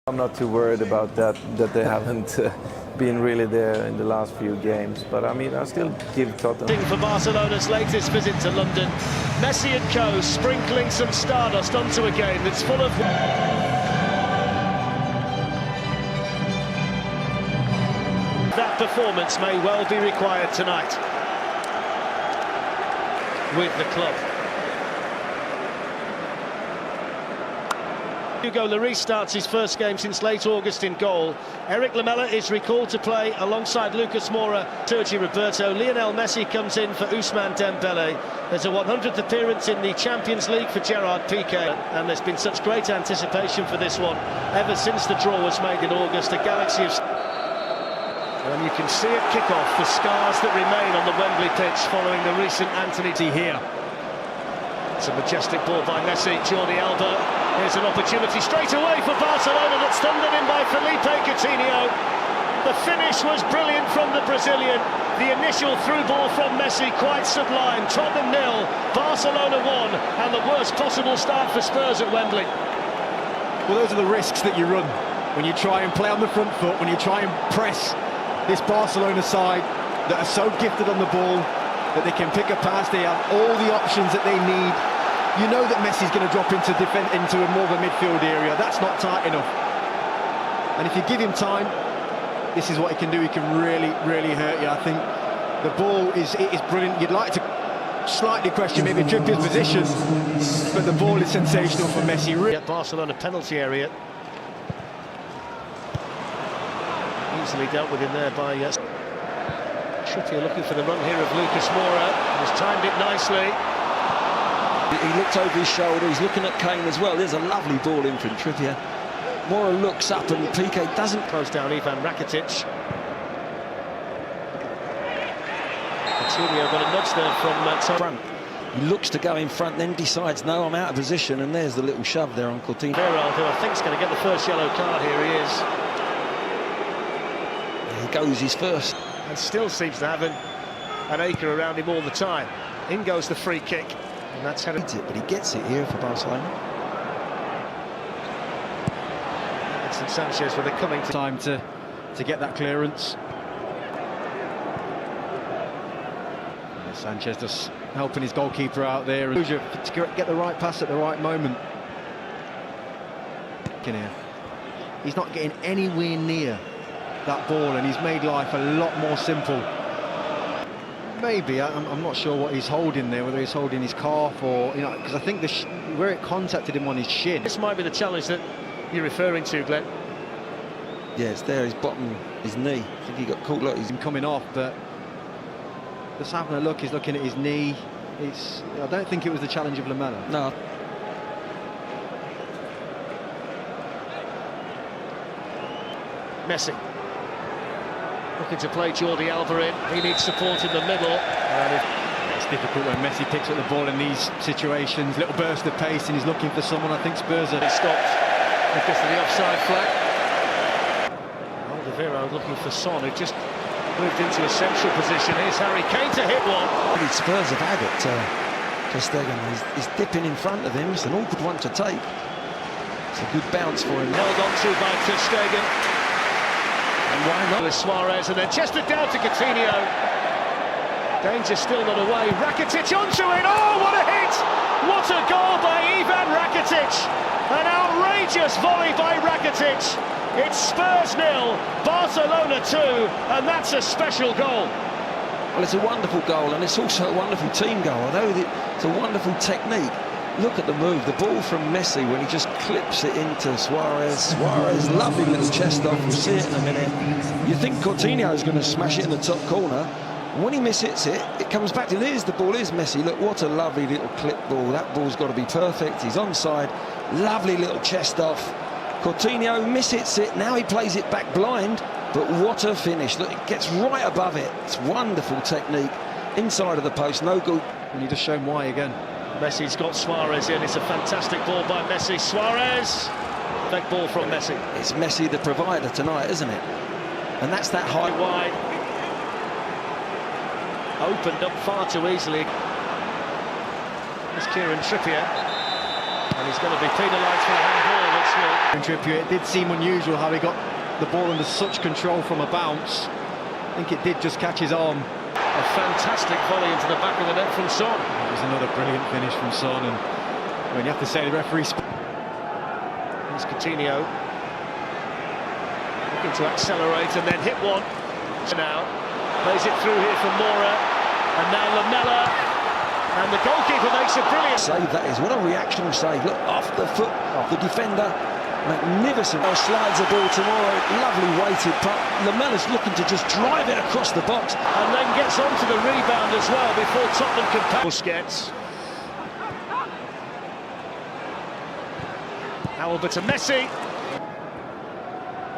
I'm not too worried about that they haven't been really there in the last few games. But I mean, I still give Tottenham. For Barcelona's latest visit to London, Messi and co sprinkling some stardust onto a game that's full of... That performance may well be required tonight with the club. Hugo Lloris starts his first game since late August in goal. Eric Lamela is recalled to play alongside Lucas Moura, Sergi Roberto. Lionel Messi comes in for Ousmane Dembele. There's a 100th appearance in the Champions League for Gerard Piqué, and there's been such great anticipation for this one ever since the draw was made in August. A galaxy of... And you can see at kick-off the scars that remain on the Wembley pitch following the recent Anthony here. It's a majestic ball by Messi, Jordi Alba. Here's an opportunity straight away for Barcelona that's thundered in by Felipe Coutinho. The finish was brilliant from the Brazilian. The initial through ball from Messi, quite sublime. Tottenham 0, Barcelona 1, and the worst possible start for Spurs at Wembley. Well, those are the risks that you run when you try and play on the front foot, when you try and press this Barcelona side that are so gifted on the ball that they can pick a pass. They have all the options that they need. You know that Messi's going to drop into a more of a midfield area. That's not tight enough. And if you give him time, this is what he can do. He can really, really hurt you. I think the ball is brilliant. You'd like to slightly question maybe Trippier's position, but the ball is sensational for Messi. Barcelona penalty area. Easily dealt with in there by Trippier, looking for the run here of Lucas Moura. He's timed it nicely. He looked over his shoulder, he's looking at Kane as well. There's a lovely ball in from Trippier. Moura looks up and Piqué doesn't. Close down Ivan Rakitic. Coutinho got a nudge there from front. He looks to go in front, then decides, no, I'm out of position, and there's the little shove there on Coutinho. Ferrell, who I think is going to get the first yellow card, here he is. There he goes, his first. And still seems to have an acre around him all the time. In goes the free kick. And that's headed it, but he gets it here for Barcelona. Vincent Sanchez with it coming to time to get that clearance. And Sanchez just helping his goalkeeper out there and to get the right pass at the right moment. He's not getting anywhere near that ball, and he's made life a lot more simple. Maybe, I'm not sure what he's holding there, whether he's holding his calf or, you know, because I think where it contacted him on his shin. This might be the challenge that you're referring to, Glenn. Yeah, it's there, his bottom, his knee. I think he got caught, look, he's coming off, but just having a look, he's looking at his knee. I don't think it was the challenge of Lamela. No. Messi. Looking to play Jordi Alba in. He needs support in the middle. It's difficult when Messi picks up the ball in these situations. Little burst of pace, and he's looking for someone. I think Spurs are... He stopped because of the offside flag. Alderweireld looking for Son, who just moved into a central position. Here's Harry Kane to hit one. Spurs have had it. Ter Stegen, he's dipping in front of him. It's an awkward one to take. It's a good bounce for him. Held on to by Ter Stegen. And why not with Suarez, and then chested down to Coutinho. Danger still not away. Rakitic onto it. Oh, what a hit! What a goal by Ivan Rakitic! An outrageous volley by Rakitic. It's Spurs 0, Barcelona 2, and that's a special goal. Well, it's a wonderful goal, and it's also a wonderful team goal, although it's a wonderful technique. Look at the move, the ball from Messi when he just clips it into Suarez. Suarez, lovely little chest off, we'll see it in a minute. You think Coutinho is going to smash it in the top corner. And when he mishits it, it comes back to, there's the ball, is Messi. Look, what a lovely little clip ball. That ball's got to be perfect. He's onside, lovely little chest off. Coutinho mishits it, now he plays it back blind, but what a finish. Look, it gets right above it. It's wonderful technique. Inside of the post, no good. And you just show him why again. Messi's got Suarez in. It's a fantastic ball by Messi. Suarez, back ball from Messi. It's Messi the provider tonight, isn't it? And that's that high wide. Opened up far too easily. There's Kieran Trippier. And he's going to be penalised for the handball, which Trippier, it did seem unusual how he got the ball under such control from a bounce. I think it did just catch his arm. A fantastic volley into the back of the net from Son. It was another brilliant finish from Son, and I mean, you have to say the referee. Here's Coutinho looking to accelerate and then hit one. Now plays it through here from Mora, and now Lamela, and the goalkeeper makes a brilliant save. That is, what a reactional save. Look, off the foot of the defender, magnificent. Oh, slides the ball to Mora, lovely weighted puck. Lamela's looking to just drive it across the box, and then gets onto the rebound as well before Tottenham can pass. Busquets. Alba to Messi.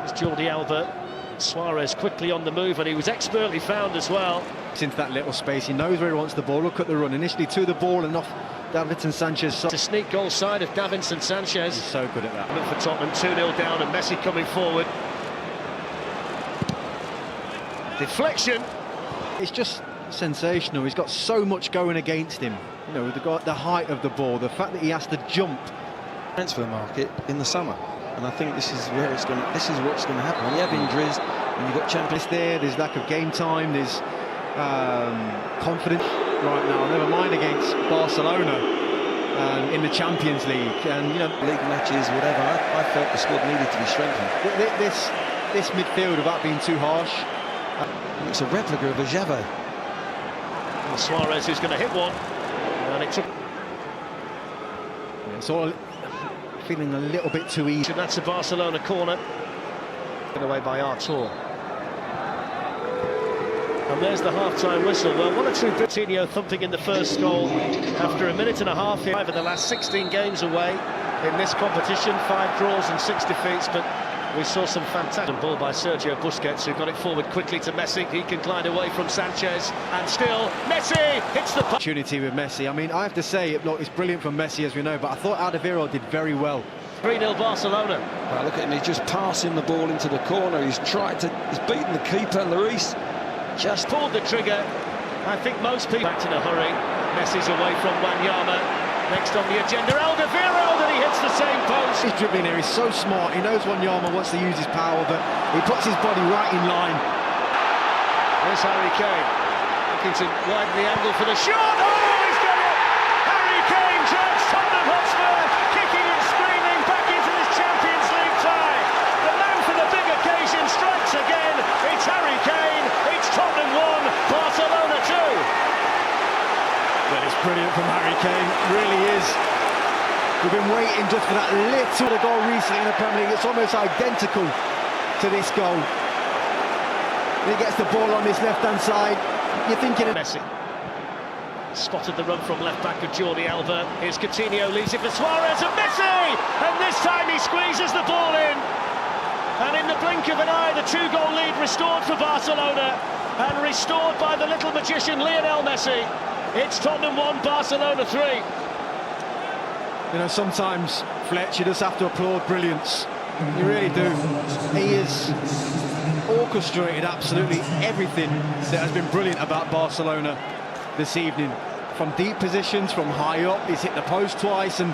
It's Jordi Alba. Suarez quickly on the move, and he was expertly found as well. Into that little space, he knows where he wants the ball. Look at the run, initially to the ball and off Davinson Sanchez. To sneak goal side of Davinson Sanchez. He's so good at that. For Tottenham, 2-0 down, and Messi coming forward. Deflection. It's just sensational. He's got so much going against him. You know, the height of the ball, the fact that he has to jump. Transfer market in the summer, and I think this is where it's going. This is what's going to happen. When you have injuries, and you've got champions there's lack of game time, there's confidence right now. Never mind against Barcelona in the Champions League, and you know, league matches, whatever. I felt the squad needed to be strengthened. This midfield, without being too harsh, it's a replica of a Javo. Suarez is going to hit one, and it took. It's all feeling a little bit too easy. That's a Barcelona corner. Taken away by Artur. And there's the half-time whistle. Well, one or two Coutinho thumping in the first goal after a minute and a half here. Over the last 16 games away in this competition, 5 draws and 6 defeats, but we saw some fantastic ball by Sergio Busquets, who got it forward quickly to Messi. He can glide away from Sanchez, and still Messi hits the opportunity with Messi. I mean, I have to say, look, it's brilliant from Messi, as we know, but I thought Alderweireld did very well. 3-0 Barcelona. Well, look at him, he's just passing the ball into the corner. He's beaten the keeper, Lloris. Just pulled the trigger. I think most people back in a hurry. Messi's away from Wanyama. Next on the agenda, Alderweireld, and he hits the same post. He's dribbling here, he's so smart. He knows Wanyama wants to use his power, but he puts his body right in line. There's Harry Kane, looking to widen the angle for the shot. Oh, he's got it! Harry Kane drives Tottenham Hotspur, kicking and screaming back into this Champions League tie. The man for the big occasion strikes again. It's Harry Kane. It's Tottenham 1, Barcelona 2. Well, it's brilliant from Harry Kane, really is. We've been waiting just for that little goal recently in the Premier League. It's almost identical to this goal. And he gets the ball on this left-hand side. You're thinking of Messi. Spotted the run from left-back of Jordi Alba. Here's Coutinho, leaves it for Suarez, and Messi! And this time he squeezes the ball in. And in the blink of an eye, the 2-goal lead restored for Barcelona, and restored by the little magician Lionel Messi. It's Tottenham 1, Barcelona 3. You know, sometimes, Fletch, you just have to applaud brilliance. You really do. He has orchestrated absolutely everything that has been brilliant about Barcelona this evening. From deep positions, from high up, he's hit the post twice, and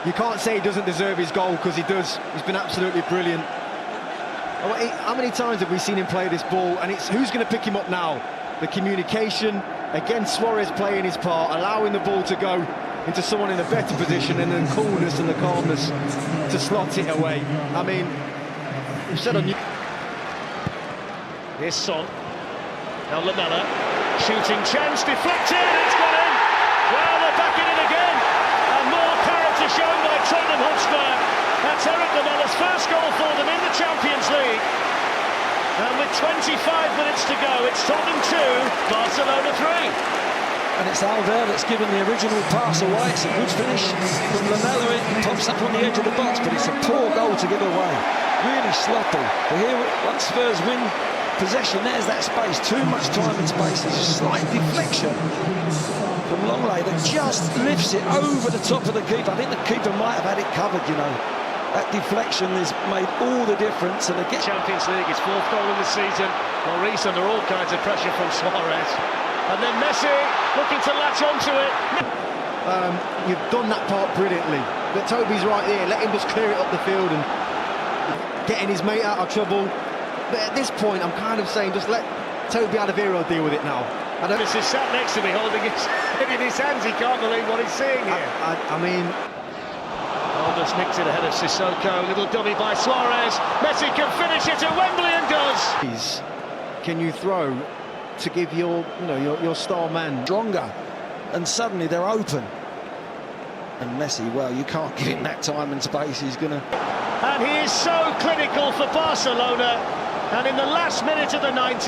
you can't say he doesn't deserve his goal, because he does. He's been absolutely brilliant. How many times have we seen him play this ball, and it's who's going to pick him up now? The communication, again, Suarez playing his part, allowing the ball to go into someone in a better position, and the coolness and the calmness to slot it away. I mean, you've said on you. Here's Son. Now Lamela, shooting chance, deflected, it's gone in. Well, they're back in it again. And more character shown by Tottenham Hotspur. That's Eric Lamela's first goal for them in the Champions League. And with 25 minutes to go, it's Tottenham 2, Barcelona 3. And it's Alder that's given the original pass away. It's a good finish from Lamela. It pops up on the edge of the box, but it's a poor goal to give away. Really sloppy. But here, once Spurs win possession, there's that space. Too much time and space. There's a slight deflection from Longley that just lifts it over the top of the keeper. I think the keeper might have had it covered, you know. That deflection has made all the difference. And again, Champions League, his 4th goal in the season. Lloris under all kinds of pressure from Suarez. And then Messi looking to latch onto it. You've done that part brilliantly. But Toby's right here. Let him just clear it up the field and getting his mate out of trouble. But at this point, I'm kind of saying just let Toby Alderweireld deal with it now. This is sat next to me holding his head in his hands. He can't believe what he's seeing here. I mean... Almost nicked it ahead of Sissoko. Little dummy by Suarez. Messi can finish it at Wembley and does. Can you throw to give your star man Stronger, and suddenly they're open. And Messi, well, you can't give him that time and space. He's going to... And he is so clinical for Barcelona. And in the last minute of the 90s...